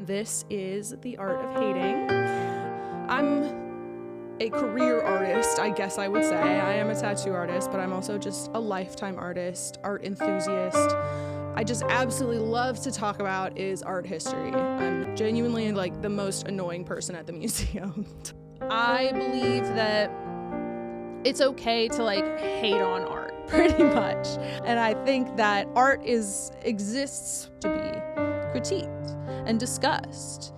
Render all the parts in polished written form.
This is The Art of Hating. I'm a career artist, I guess I would say. I am a tattoo artist, but I'm also just a lifetime artist, art enthusiast. I just absolutely love to talk about is art history. I'm genuinely like the most annoying person at the museum. I believe that it's okay to like hate on art, pretty much. And I think that art exists to be critiqued and discussed.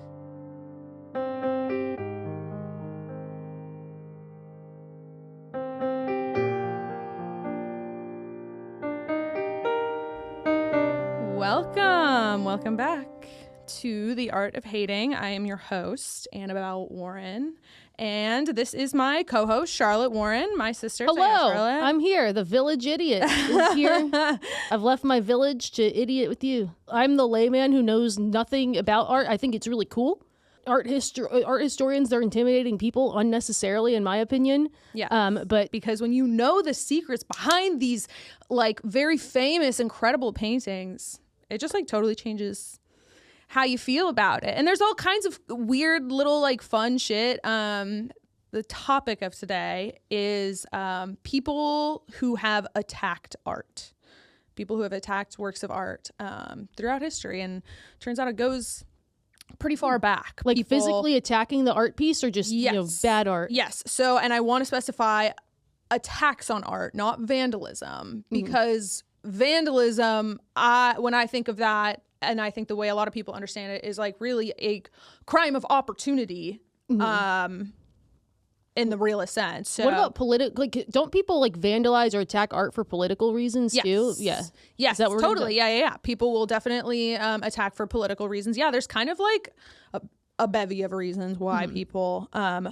Welcome back to The Art of Hating. I am your host, Annabelle Warren, and this is my co-host, Charlotte Warren, my sister. Hello, Charlotte. I'm here. The village idiot is here. I've left my village to idiot with you. I'm the layman who knows nothing about art. I think it's really cool. Art historians, they're intimidating people unnecessarily, in my opinion. Yeah. But because when you know the secrets behind these like very famous, incredible paintings, it just like totally changes how you feel about it. And there's all kinds of weird little like fun shit. The topic of today is people who have attacked art, people who have attacked works of art throughout history. And turns out it goes pretty far back. Like people physically attacking the art piece or just, yes, bad art? Yes. So, and I want to specify attacks on art, not vandalism, because vandalism, when I think of that, and I think the way a lot of people understand it is like really a crime of opportunity in the realest sense. So, what about political? Like, don't people like vandalize or attack art for political reasons too? Yeah. Yes, totally. Yeah. People will definitely attack for political reasons. Yeah, there's kind of like a bevy of reasons why people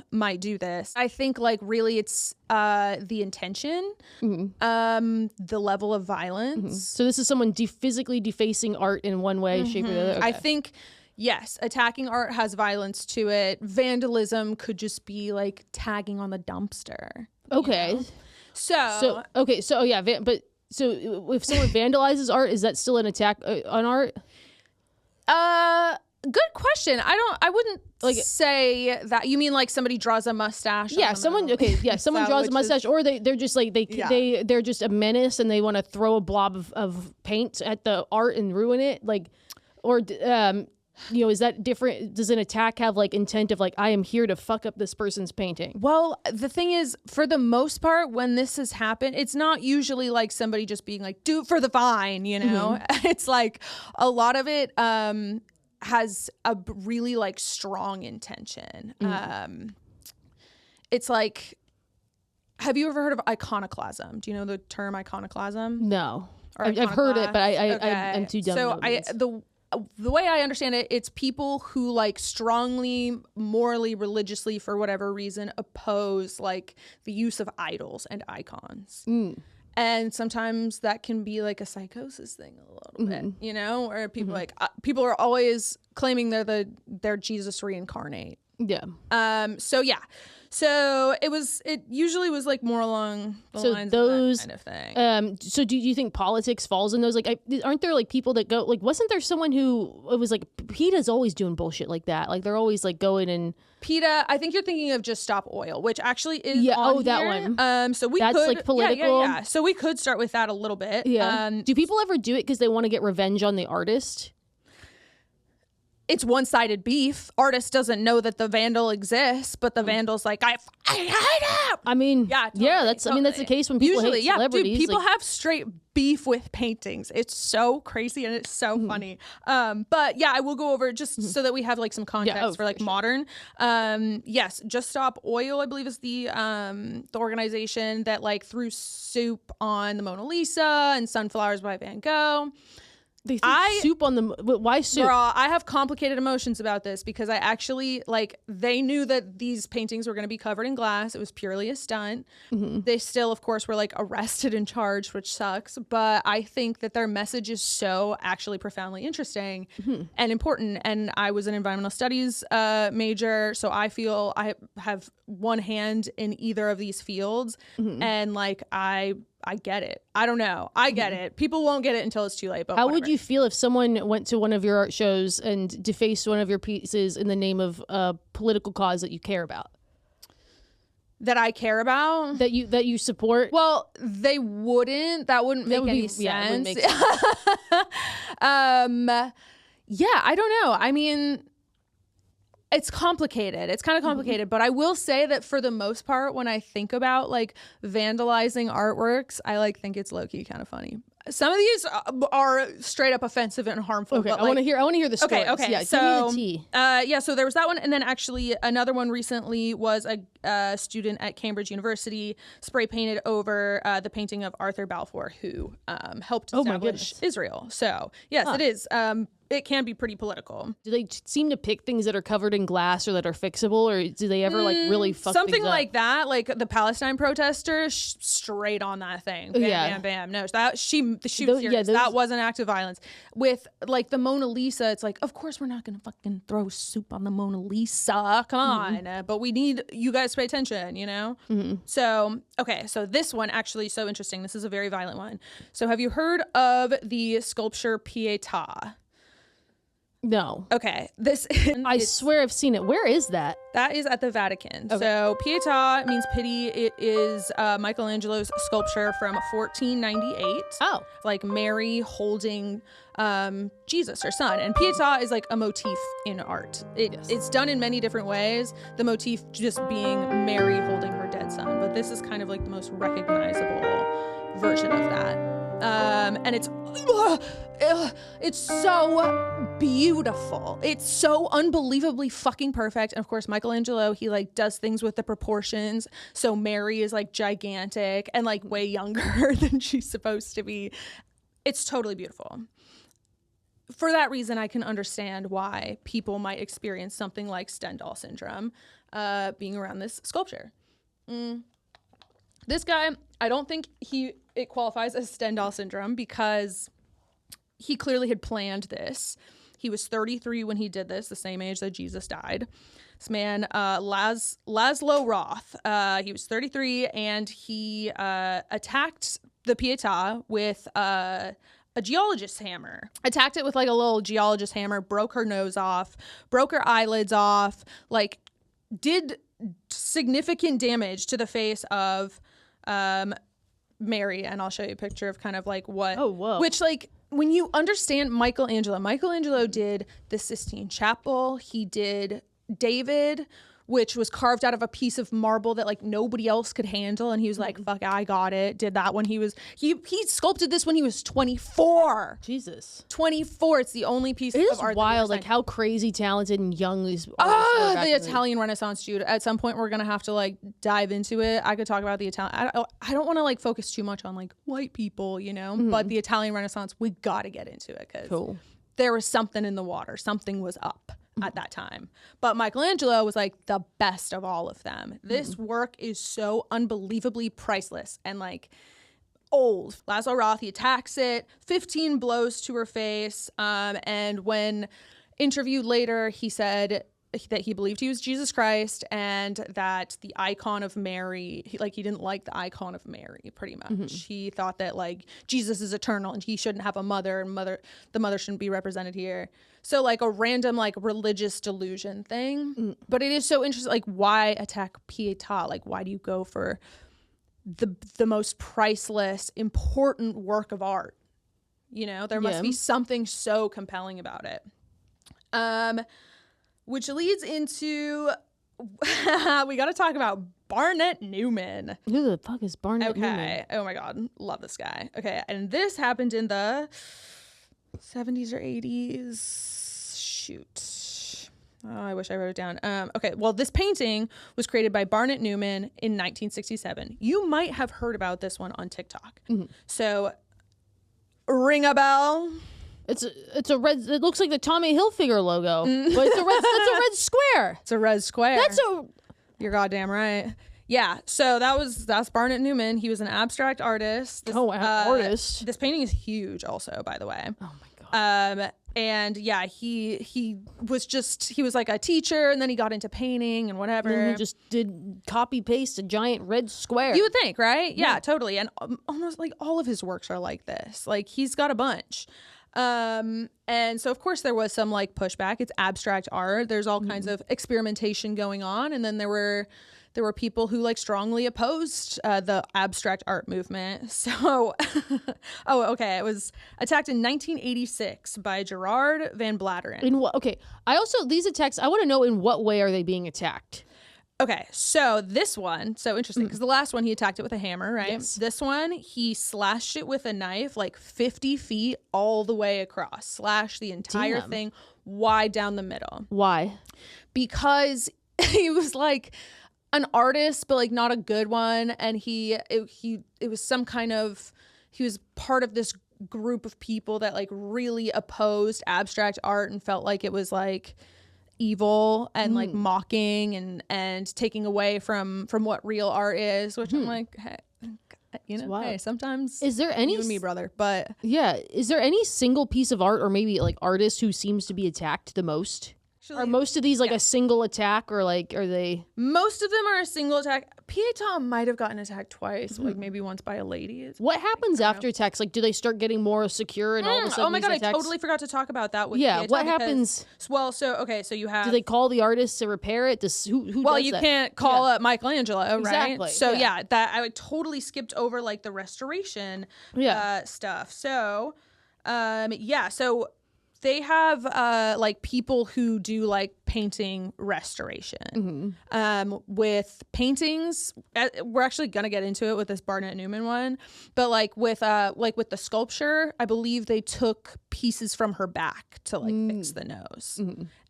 might do this. I think like really it's the intention, the level of violence. So this is someone physically defacing art in one way, shape, or the other. Okay. I think, yes, attacking art has violence to it. Vandalism could just be like tagging on the dumpster. Okay. You know? So if someone vandalizes art, is that still an attack on art? Good question. I wouldn't like say that. You mean like somebody draws a mustache? Yeah, someone draws a mustache, or they're just like they're just a menace and they want to throw a blob of paint at the art and ruin it. Like, or is that different? Does an attack have like intent of like I am here to fuck up this person's painting? Well, the thing is, for the most part, when this has happened, it's not usually like somebody just being like, do it for the fine, you know? It's like a lot of it has a really like strong intention. It's like, have you ever heard of iconoclasm? Do you know the term iconoclasm? No. I've heard it, but I'm too dumb. So the way I understand it, it's people who like strongly, morally, religiously, for whatever reason, oppose like the use of idols and icons. And sometimes that can be like a psychosis thing a little bit, you know, where people people are always claiming they're Jesus reincarnate. Yeah. So it usually was like more along the lines of that kind of thing. So do you think politics falls in those? Like, aren't there like people that go like? Wasn't there someone who it was like PETA's always doing bullshit like that? Like they're always like going and PETA. I think you're thinking of Just Stop Oil, which actually is that one. So that's like political. Yeah. So we could start with that a little bit. Yeah. Do people ever do it because they want to get revenge on the artist? It's one-sided beef. Artist doesn't know that the vandal exists, but the vandal's like, I hate him. I mean, totally, that's the case when people hate celebrities. Dude, people have straight beef with paintings. It's so crazy and it's so funny. But yeah, I will go over it just so that we have like some context for like modern. Yes, Just Stop Oil, I believe, is the organization that like threw soup on the Mona Lisa and Sunflowers by Van Gogh. They threw soup on them. Why soup? Girl, I have complicated emotions about this because I actually like they knew that these paintings were going to be covered in glass. It was purely a stunt. They still, of course, were like arrested and charged, which sucks. But I think that their message is so actually profoundly interesting and important. And I was an environmental studies major, so I feel I have one hand in either of these fields, and like I I get it. I don't know. I get it. People won't get it until it's too late. But how whatever. would you feel if someone went to one of your art shows and defaced one of your pieces in the name of a political cause that you care about? That I care about? That you support? Well, they wouldn't. That wouldn't make any sense. Yeah, it wouldn't make sense. Yeah, I don't know. I mean, it's complicated. It's kind of complicated, but I will say that for the most part, when I think about like vandalizing artworks, I like think it's low key kind of funny. Some of these are straight up offensive and harmful. Okay, but I want to hear the stories. Okay. Yeah, so, give me the tea. So there was that one, and then actually another one recently was a student at Cambridge University spray painted over the painting of Arthur Balfour, who helped establish Israel. So yes, it is. It can be pretty political. Do they seem to pick things that are covered in glass or that are fixable, or do they ever like really fuck something things up? like that? Like the Palestine protesters, straight on that thing. Bam, bam, bam. No, that she was serious. That was an act of violence. With like the Mona Lisa, it's like, of course we're not gonna fucking throw soup on the Mona Lisa. Come on, but we need you guys to pay attention. You know. So okay, so this one actually so interesting. This is a very violent one. So have you heard of the sculpture Pietà? No. Okay. I swear I've seen it. Where is that? That is at the Vatican. Okay. So Pietà means pity. It is Michelangelo's sculpture from 1498. Oh. Like Mary holding Jesus, her son. And Pietà is like a motif in art. It's done in many different ways. The motif just being Mary holding her dead son. But this is kind of like the most recognizable version of that. And it's so beautiful. It's so unbelievably fucking perfect. And of course, Michelangelo, he like does things with the proportions. So Mary is like gigantic and like way younger than she's supposed to be. It's totally beautiful. For that reason, I can understand why people might experience something like Stendhal Syndrome, being around this sculpture. This guy, I don't think it qualifies as Stendhal Syndrome because he clearly had planned this. He was 33 when he did this, the same age that Jesus died. This man, László Roth, he was 33 and he attacked the Pietà with a geologist's hammer. Attacked it with like a little geologist's hammer, broke her nose off, broke her eyelids off, like did significant damage to the face of Mary. And I'll show you a picture of kind of like what, which like, when you understand Michelangelo did the Sistine Chapel. He did David, which was carved out of a piece of marble that like nobody else could handle. And he was like, fuck, I got it. Did that when he sculpted this when he was 24. Jesus. 24. It's the only piece of art. It is wild, like how crazy talented and young these the Italian Renaissance, dude. At some point we're going to have to like dive into it. I could talk about the Italian. I don't want to like focus too much on like white people, you know, but the Italian Renaissance, we got to get into it because there was something in the water. Something was up at that time. But Michelangelo was like the best of all of them. This work is so unbelievably priceless and like old. László Roth, he attacks it, 15 blows to her face. And when interviewed later, he said that he believed he was Jesus Christ and that the icon of Mary, he didn't like the icon of Mary pretty much. He thought that like Jesus is eternal and he shouldn't have a mother and the mother shouldn't be represented here. So like a random like religious delusion thing. But it is so interesting, like why attack Pietà? Like why do you go for the most priceless, important work of art? You know, there must be something so compelling about it. Which leads into, we got to talk about Barnett Newman. Who the fuck is Barnett Newman? Okay. Oh my God. Love this guy. Okay. And this happened in the 70s or 80s. Shoot. Oh, I wish I wrote it down. Okay. Well, this painting was created by Barnett Newman in 1967. You might have heard about this one on TikTok. So ring a bell. It's a red. It looks like the Tommy Hilfiger logo, but it's a red. That's a red square. It's a red square. That's a. You're goddamn right. Yeah. So that's Barnett Newman. He was an abstract artist. Artist. This painting is huge, also, by the way. Oh my God. And yeah, he was like a teacher, and then he got into painting and whatever. And he just did copy paste a giant red square. You would think, right? Yeah, totally. And almost like all of his works are like this. Like he's got a bunch. And so of course there was some like pushback. It's abstract art. There's all kinds of experimentation going on. And then there were people who like strongly opposed the abstract art movement. So, it was attacked in 1986 by Gerard van Bladeren. In what? Okay, these attacks. I want to know in what way are they being attacked? Okay, so this one, so interesting, because the last one he attacked it with a hammer, right? Yes. This one, he slashed it with a knife like 50 feet all the way across. Slashed the entire thing wide down the middle. Why? Because he was like an artist, but like not a good one, and it was some kind of, he was part of this group of people that like really opposed abstract art and felt like it was like evil and like mocking and taking away from what real art is, which I'm like, hey, hey, sometimes is there any you and me, brother? But yeah, is there any single piece of art or maybe like artist who seems to be attacked the most? Are most of these like a single attack, or like are they? Most of them are a single attack. Pietà might have gotten attacked twice, like maybe once by a lady. What happens after attacks? Like, do they start getting more secure and all of a sudden? Oh my god, attacks... I totally forgot to talk about that with Pietà, what happens? happens? Well, so you have. Do they call the artist to repair it? Who well, does you that? can't call up Michaelangelo, right? Exactly. So that I totally skipped over like the restoration stuff. So, so. They have like people who do like painting restoration with paintings. We're actually gonna get into it with this Barnett Newman one, but like with the sculpture, I believe they took pieces from her back to like fix the nose,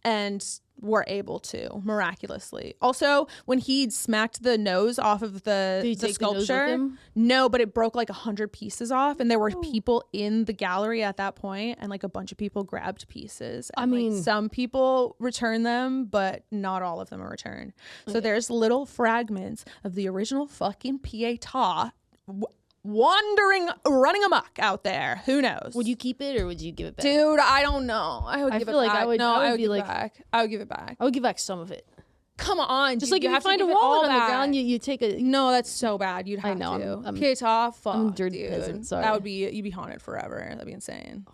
and were able to miraculously. Also, when he smacked the nose off of the sculpture, no, but it broke like 100 pieces off, and there were people in the gallery at that point, and like a bunch of people grabbed pieces. And, I mean, like, some people return them, but not all of them are returned. So there's little fragments of the original fucking Pietà wandering, running amok out there. Who knows? Would you keep it or would you give it back? Dude, I don't know. I would give it back. I would give it back. I would give it back. I would give back some of it. Come on. Just like if you find a wallet on the ground, you take a... No, that's so bad. You'd have to. Pietà, fuck, I'm a dirty dude. Peasant, sorry. That would be... You'd be haunted forever. That'd be insane.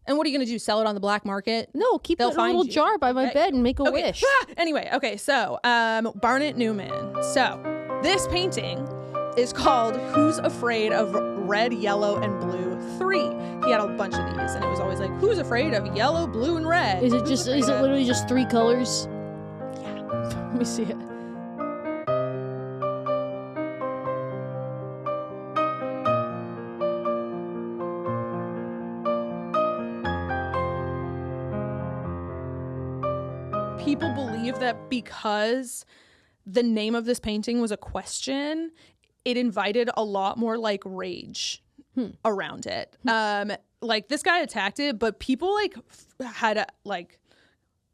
And what are you going to do? Sell it on the black market? No, keep it in a little jar by my bed and make a wish. Anyway, so Barnett Newman. So this painting is called Who's Afraid of Red, Yellow, and Blue 3. He had a bunch of these, and it was always like, who's afraid of yellow, blue, and red? Is it literally just 3 colors? Yeah. Let me see it. People believe that because the name of this painting was a question, it invited a lot more like rage around it. Like this guy attacked it, but people like had like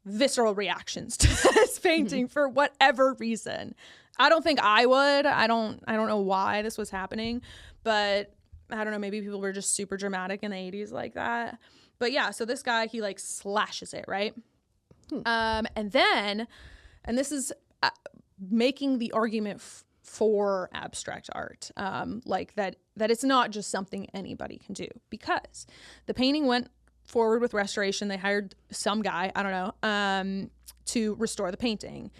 visceral reactions to this painting for whatever reason. I don't think I would. I don't know why this was happening, but I don't know. Maybe people were just super dramatic in the 80s like that. But yeah, so this guy, he like slashes it, right? And this is making the argument for abstract art, like that it's not just something anybody can do, because the painting went forward with restoration. They hired some guy, I don't know, to restore the painting.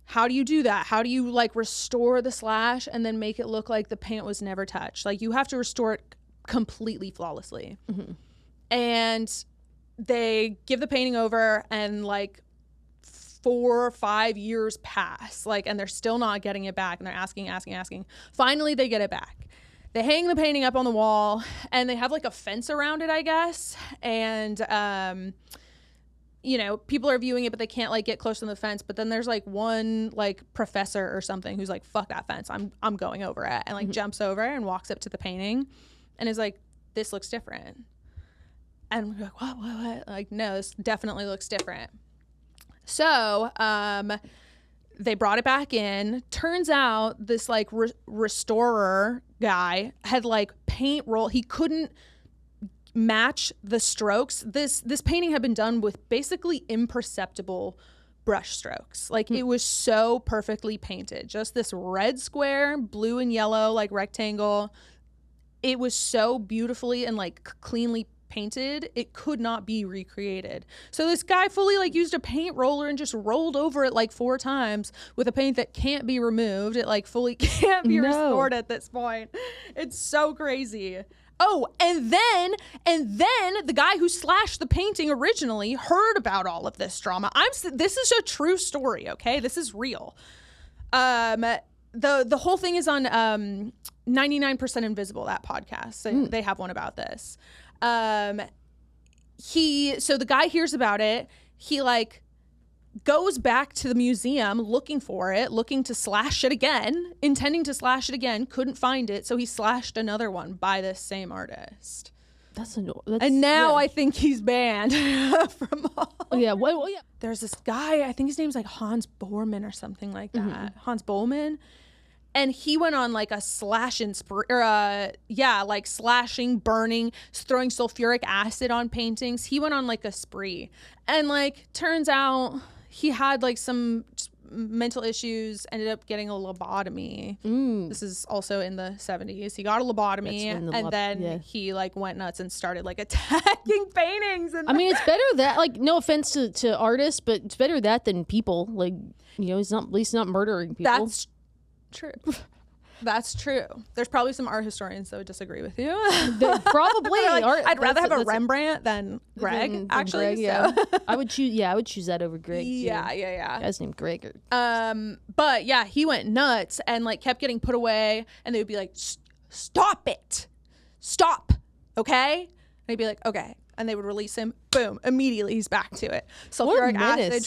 How do you do that? How do you like restore the slash and then make it look like the paint was never touched? Like you have to restore it completely flawlessly. And they give the painting over, and like 4 or 5 years pass, like, and they're still not getting it back, and they're asking. Finally, they get it back. They hang the painting up on the wall, and they have like a fence around it, I guess. And, you know, people are viewing it, but they can't like get close to the fence. But then there's like one like professor or something who's like, fuck that fence. I'm going over it, and like jumps over and walks up to the painting and is like, this looks different. And we're like, what? Like, no, this definitely looks different. So they brought it back in. Turns out this like restorer guy had like paint roll. He couldn't match the strokes. This painting had been done with basically imperceptible brush strokes. Like it was so perfectly painted. Just this red square, blue and yellow like rectangle. It was so beautifully and like cleanly painted, it could not be recreated. So this guy fully like used a paint roller and just rolled over it like 4 times with a paint that can't be removed. It like fully can't be restored at this point. It's so crazy. Oh, and then the guy who slashed the painting originally heard about all of this drama. This is a true story, okay? This is real. The whole thing is on 99% Invisible, that podcast. They have one about this. So the guy hears about it. He like goes back to the museum looking for it, looking to slash it again, intending to slash it again, couldn't find it. So he slashed another one by this same artist. And now I think he's banned from all. Yeah. Well, yeah. There's this guy, I think his name's like Hans Bormann or something like that. Hans Bollman. And he went on like a slashing spree, like slashing, burning, throwing sulfuric acid on paintings. He went on like a spree. And like, turns out he had like some mental issues, ended up getting a lobotomy. This is also in the 70s. He got a lobotomy and then he like went nuts and started like attacking paintings. And I mean, it's better that, like, no offense to artists, but it's better that than people. Like, you know, he's not, at least not murdering people. That's true. That's true. There's probably some art historians that would disagree with you. Probably. Like, I'd rather have a Rembrandt than Greg, actually. Greg, yeah. I would choose that over Greg. Yeah. Guy's named Greg. But yeah, he went nuts and like kept getting put away, and they would be like, "Stop it, stop, okay?" And he'd be like, "Okay," and they would release him. Boom! Immediately, he's back to it. Sulfuric acid.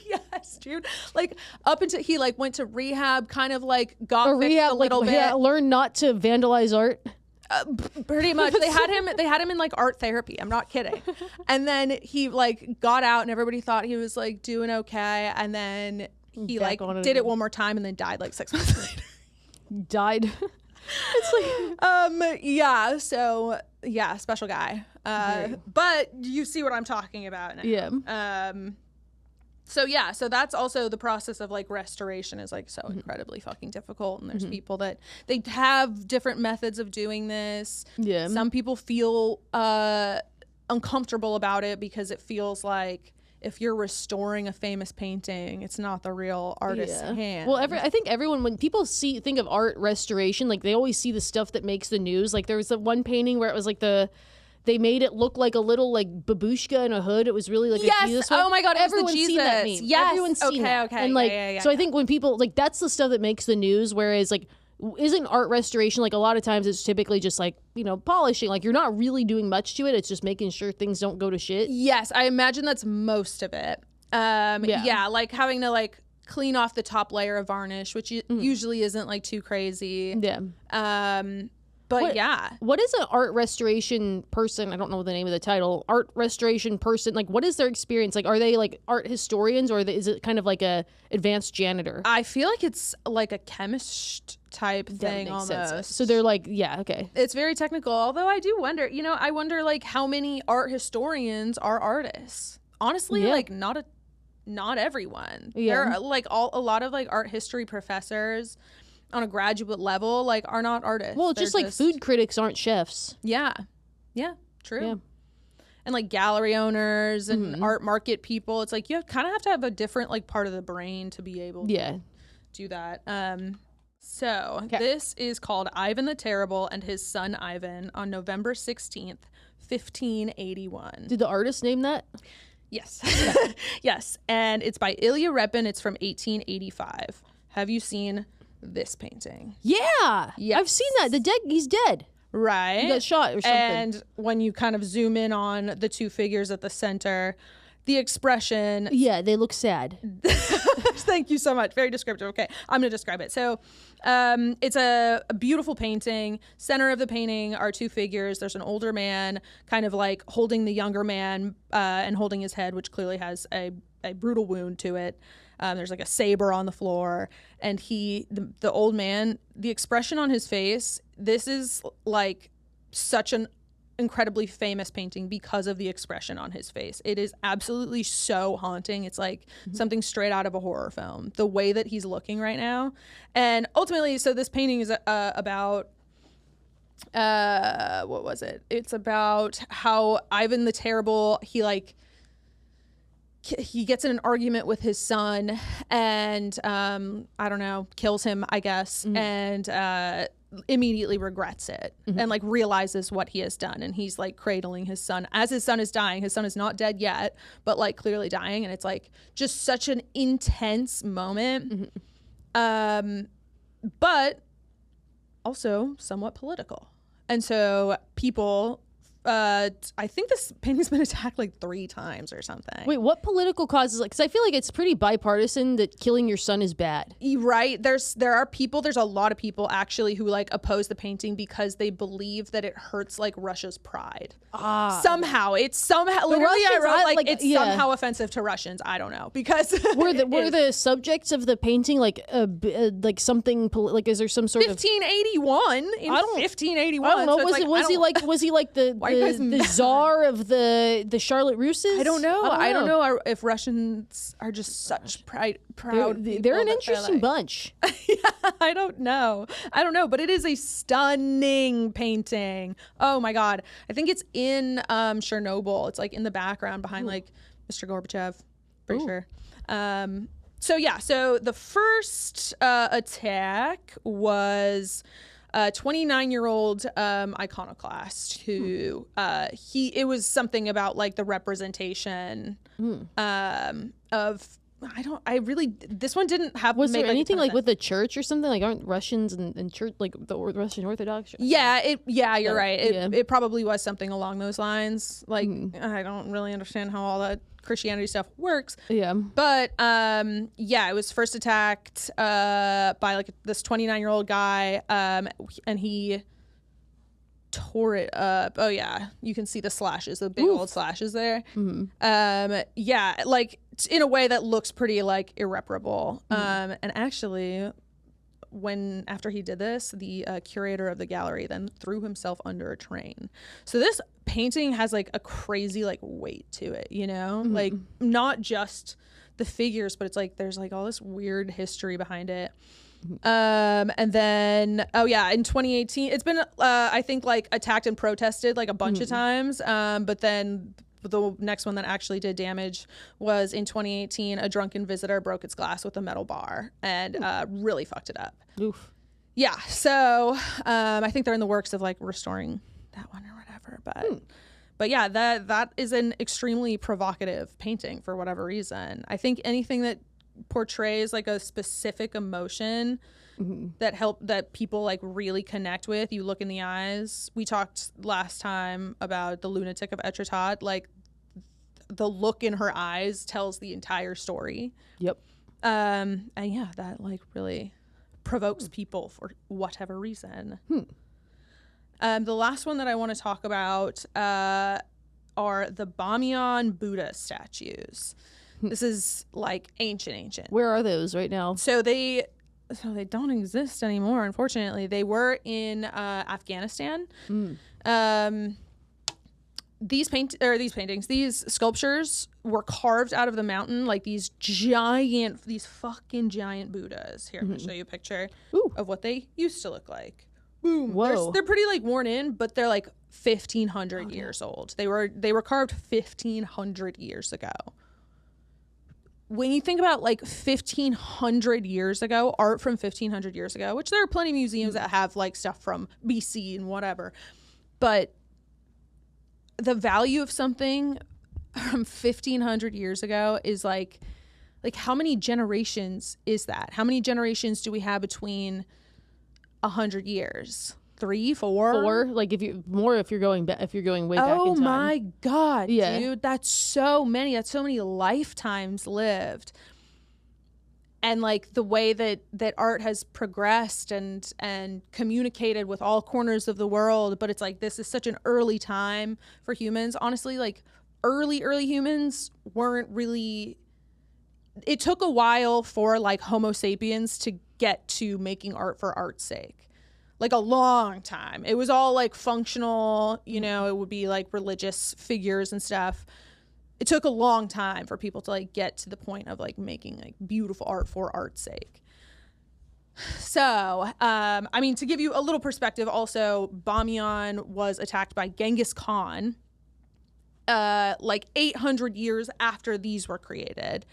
Yes, dude. Like up until he like went to rehab, kind of like got fixed a little bit. Yeah, learn not to vandalize art. Pretty much. They had him in like art therapy. I'm not kidding. And then he like got out, and everybody thought he was like doing okay. And then he like did it one more time, and then died like 6 months later. Died. It's like So special guy. But you see what I'm talking about now. Yeah. So that's also the process of like restoration is like so incredibly fucking difficult, and there's people that they have different methods of doing this. Yeah. Some people feel uncomfortable about it because it feels like if you're restoring a famous painting, it's not the real artist's hand. Well, I think everyone, when people think of art restoration, like they always see the stuff that makes the news. Like there was the one painting where it was like they made it look like a little like babushka in a hood. It was really like a Jesus one. Oh my God, everyone's seen that meme. Yes. Everyone's seen that. Okay. And like, so I think when people like, that's the stuff that makes the news. Whereas like, isn't art restoration like a lot of times it's typically just like, you know, polishing. Like you're not really doing much to it. It's just making sure things don't go to shit. Yes, I imagine that's most of it. Like having to like clean off the top layer of varnish, which usually isn't like too crazy. Yeah. What is an art restoration person? I don't know the name of the title. Art restoration person. Like, what is their experience? Like, are they like art historians, or is it kind of like a advanced janitor? I feel like it's like a chemist type thing almost. So they're like, yeah, okay. It's very technical. Although I do wonder, I wonder like how many art historians are artists. Honestly, like not everyone. Yeah. There are like a lot of like art history professors on a graduate level like are not artists. Well, just like food critics aren't chefs. Yeah, true. Yeah. And like gallery owners and art market people, it's like you kind of have to have a different like part of the brain to be able to do that. This is called Ivan the Terrible and His Son Ivan on November 16th, 1581. Did the artist name that? Yes. Yes. And it's by Ilya Repin. It's from 1885. Have you seen this painting? Yeah. Yes. I've seen that. He's dead. Right. He got shot or something. And when you kind of zoom in on the two figures at the center, the expression. Yeah, they look sad. Thank you so much. Very descriptive. Okay, I'm going to describe it. So it's a beautiful painting. Center of the painting are two figures. There's an older man kind of like holding the younger man and holding his head, which clearly has a brutal wound to it. There's like a saber on the floor, and the old man, the expression on his face, this is like such an incredibly famous painting because of the expression on his face. It is absolutely so haunting. It's like something straight out of a horror film, the way that he's looking right now. And ultimately, so this painting is about what was it? It's about how Ivan the Terrible, he gets in an argument with his son and I don't know, kills him, I guess, and immediately regrets it and like realizes what he has done, and he's like cradling his son as his son is dying. His son is not dead yet, but like clearly dying, and it's like just such an intense moment, but also somewhat political. And so people, I think this painting's been attacked like 3 times or something. Wait, what political causes? Because I feel like it's pretty bipartisan that killing your son is bad. Right. There's a lot of people actually who like oppose the painting because they believe that it hurts like Russia's pride. Somehow it's literally I wrote like it's somehow offensive to Russians. I don't know, because were the subjects of the painting like something like, is there some sort 1581 in 1581? I don't know. So was he like the czar of the Charlotte Russes? I don't know. I don't know if Russians are just such proud. They're an interesting bunch. Yeah, I don't know, but it is a stunning painting. Oh my God. I think it's in Chernobyl. It's like in the background behind like Mr. Gorbachev. Pretty sure. So the first attack was 29-year-old iconoclast who it was something about like the representation of this one didn't have. Was there anything like with the church or something? Like, aren't Russians and church like the Russian Orthodox? You're right. It probably was something along those lines. Like, I don't really understand how all that Christianity stuff works. Yeah. But it was first attacked by like this 29-year-old guy, and he tore it up. Oh yeah, you can see the slashes, the big old slashes there. Like in a way that looks pretty like irreparable. And actually, after he did this, the curator of the gallery then threw himself under a train. So this painting has like a crazy like weight to it, you know, like not just the figures, but it's like there's like all this weird history behind it. And then in 2018 it's been I think like attacked and protested like a bunch of times, but then the next one that actually did damage was in 2018. A drunken visitor broke its glass with a metal bar and really fucked it up. Oof. Yeah, so I think they're in the works of like restoring that one or whatever, but yeah, that is an extremely provocative painting for whatever reason. I think anything that portrays like a specific emotion that people like really connect with, you look in the eyes. We talked last time about the lunatic of Etretat. Like the look in her eyes tells the entire story. Yep. And yeah, that like really provokes people for whatever reason. The last one that I want to talk about are the Bamiyan Buddha statues. This is like ancient. Where are those right now? So they don't exist anymore, unfortunately. They were in Afghanistan. These sculptures were carved out of the mountain, like these fucking giant Buddhas. Here, I'm gonna show you a picture of what they used to look like. Boom. Whoa. They're pretty like worn in, but they're like 1,500 years old. They were carved 1,500 years ago. When you think about like 1,500 years ago, art from 1,500 years ago, which there are plenty of museums that have like stuff from BC and whatever, but the value of something from 1,500 years ago is like how many generations is that? How many generations do we have between 100 years? 3, 4? Like if you're going way back in time. Oh my God, dude, that's so many. That's so many lifetimes lived. And like the way that art has progressed and communicated with all corners of the world, but it's like this is such an early time for humans. Honestly, like early humans weren't really. It took a while for like Homo sapiens to get to making art for art's sake. like a long time. It was all like functional, you know, it would be like religious figures and stuff. It took a long time for people to like get to the point of like making like beautiful art for art's sake. So, I mean, to give you a little perspective, also, Bamiyan was attacked by Genghis Khan like 800 years after these were created.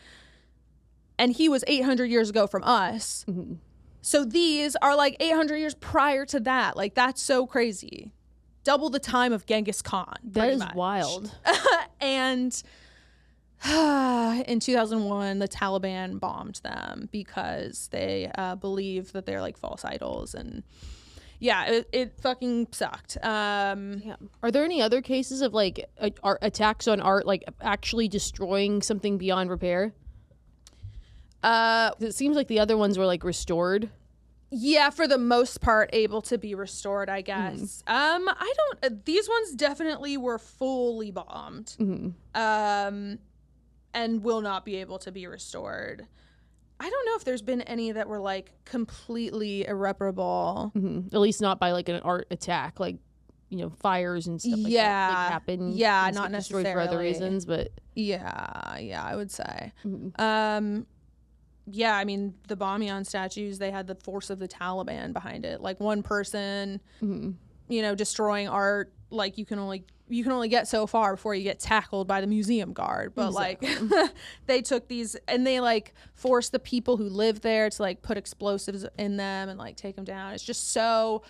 And he was 800 years ago from us. Mm-hmm. So these are like 800 years prior to that. Like, that's so crazy. Double the time of Genghis Khan. That is wild. And in 2001, the Taliban bombed them because they believe that they're like false idols. And yeah, it fucking sucked. Yeah. Are there any other cases of like attacks on art, like actually destroying something beyond repair? It seems like the other ones were like restored. Yeah, for the most part, able to be restored, I guess. I don't. These ones definitely were fully bombed, and will not be able to be restored. I don't know if there's been any that were like completely irreparable. At least not by like an art attack, like, you know, fires and stuff like that like happen. Yeah, not necessarily for other reasons, but yeah, I would say. Yeah, I mean, the Bamiyan statues, they had the force of the Taliban behind it. Like one person, you know, destroying art, like you can only get so far before you get tackled by the museum guard. But like they took these and they like forced the people who live there to like put explosives in them and like take them down. It's just so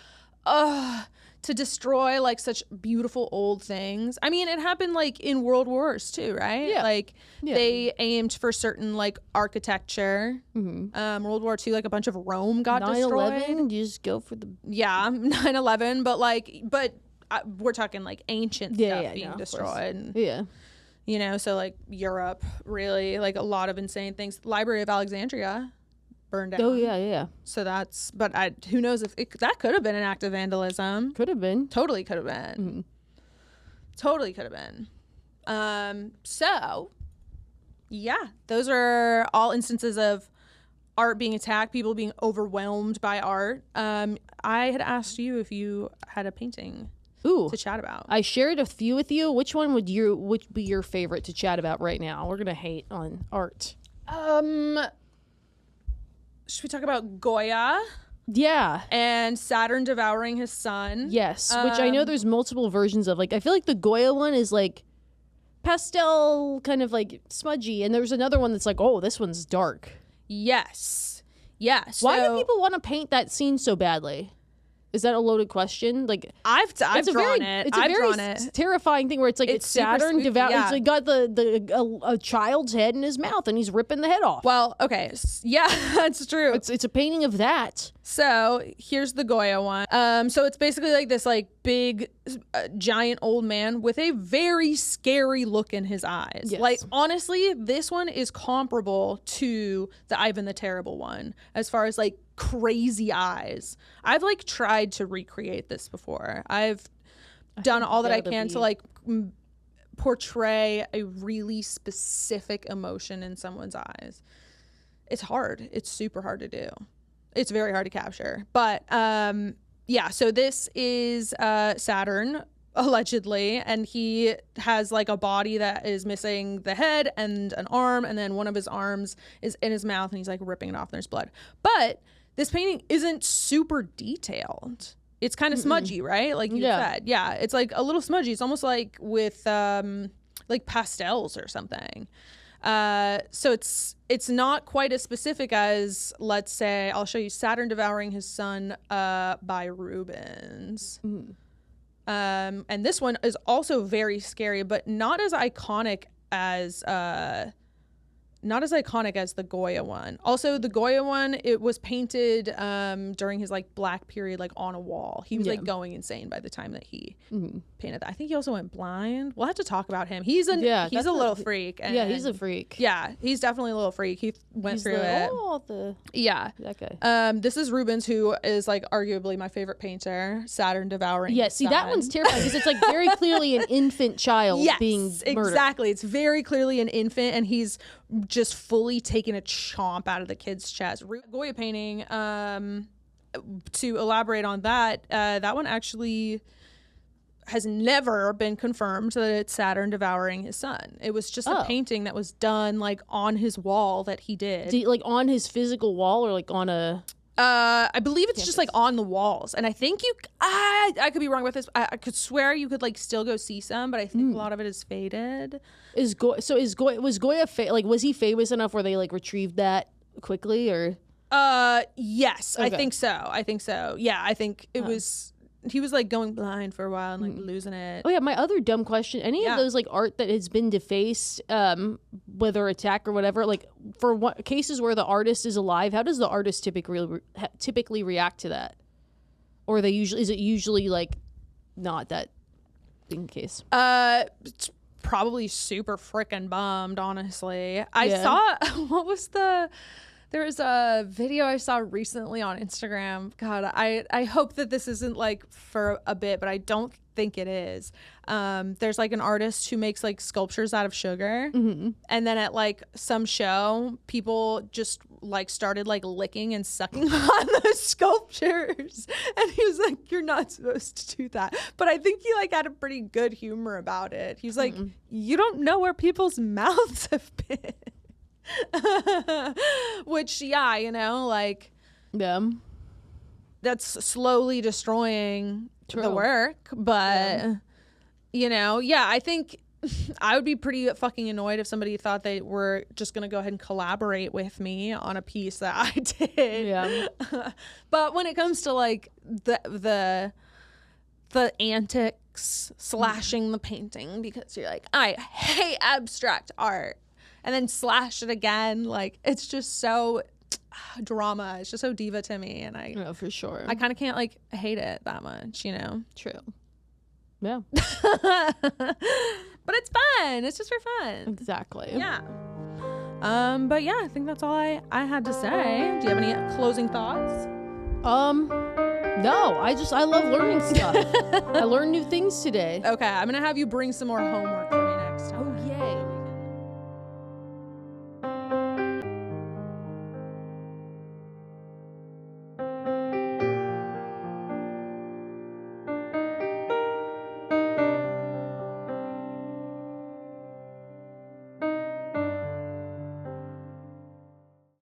to destroy like such beautiful old things. I mean, it happened like in World Wars too, right? Yeah. Like they aimed for certain like architecture. World War II, like a bunch of Rome got 9/11, destroyed. you just go for the 9/11, but we're talking like ancient stuff being destroyed. Yeah. You know, so like Europe, really, like a lot of insane things. Library of Alexandria burned down. Oh yeah. So that's, but who knows if that could have been an act of vandalism. Could have been. Totally could have been. Totally could have been. So yeah, those are all instances of art being attacked, people being overwhelmed by art. I had asked you if you had a painting to chat about. I shared a few with you. Which one would be your favorite to chat about right now? We're gonna hate on art. Should we talk about Goya? Yeah. And Saturn devouring his son? Yes, which I know there's multiple versions of. Like, I feel like the Goya one is like pastel, kind of like smudgy, and there's another one that's like, oh, this one's dark. Yes. Why do people want to paint that scene so badly? Is that a loaded question? Like, I've drawn it. It's a very terrifying thing where it's like it's Saturn devouring. It's like got a child's head in his mouth and he's ripping the head off. Well, okay, yeah, that's true. It's a painting of that. So here's the Goya one. So it's basically like this like big, giant old man with a very scary look in his eyes. Yes. Like honestly, this one is comparable to the Ivan the Terrible one as far as like crazy eyes. I've like tried to recreate this before. I've done all that I can to like portray a really specific emotion in someone's eyes. It's hard. It's super hard to do. It's very hard to capture. But yeah, so this is Saturn allegedly, and he has like a body that is missing the head and an arm, and then one of his arms is in his mouth and he's like ripping it off and there's blood. But this painting isn't super detailed. It's kind of smudgy, right? Like you said. Yeah, it's like a little smudgy. It's almost like with like pastels or something. So it's not quite as specific as, let's say, I'll show you Saturn devouring his son by Rubens. And this one is also very scary, but not as iconic as the Goya one. Also, the Goya one, it was painted during his like black period, like on a wall. He was like going insane by the time that he painted that. I think he also went blind. We'll have to talk about him. He's a little freak. And he's a freak. Yeah, he's definitely a little freak. He went through it. Yeah. That guy. This is Rubens, who is like arguably my favorite painter. Saturn devouring. Yeah, see, that one's terrifying because it's like very clearly an infant child being murdered. Exactly. It's very clearly an infant, and he's just fully taking a chomp out of the kid's chest. Goya painting. to elaborate on that, that one actually has never been confirmed that it's Saturn devouring his son. It was just a painting that was done like on his wall that he did. Like on his physical wall or like on a... I believe it's just like on the walls, and I think I could be wrong with this. I could swear you could like still go see some, but I think a lot of it is faded. Was Goya was he famous enough where they like retrieved that quickly or? Yes, okay. I think so. Yeah, I think it was. He was like going blind for a while and like losing it. Oh yeah, my other dumb question: any of those like art that has been defaced, whether attack or whatever, like for cases where the artist is alive, how does the artist typically react to that? Or is it usually like not that being the case? It's probably super freaking bummed. Honestly, I saw There was a video I saw recently on Instagram. God, I hope that this isn't like for a bit, but I don't think it is. There's like an artist who makes like sculptures out of sugar. Mm-hmm. And then at like some show, people just like started like licking and sucking on the sculptures. And he was like, you're not supposed to do that. But I think he like had a pretty good humor about it. He was like, you don't know where people's mouths have been. Which like that's slowly destroying the work, but I think I would be pretty fucking annoyed if somebody thought they were just gonna go ahead and collaborate with me on a piece that I did. But when it comes to like the antics, slashing the painting because you're like, I hate abstract art, and then slash it again, like it's just so drama. It's just so diva to me, and for sure I kind of can't like hate it that much, True. Yeah. But it's fun. It's just for fun. Exactly. Yeah. But yeah, I think that's all I had to say. Do you have any closing thoughts? No, I love learning stuff. I learned new things today. Okay, I'm gonna have you bring some more homework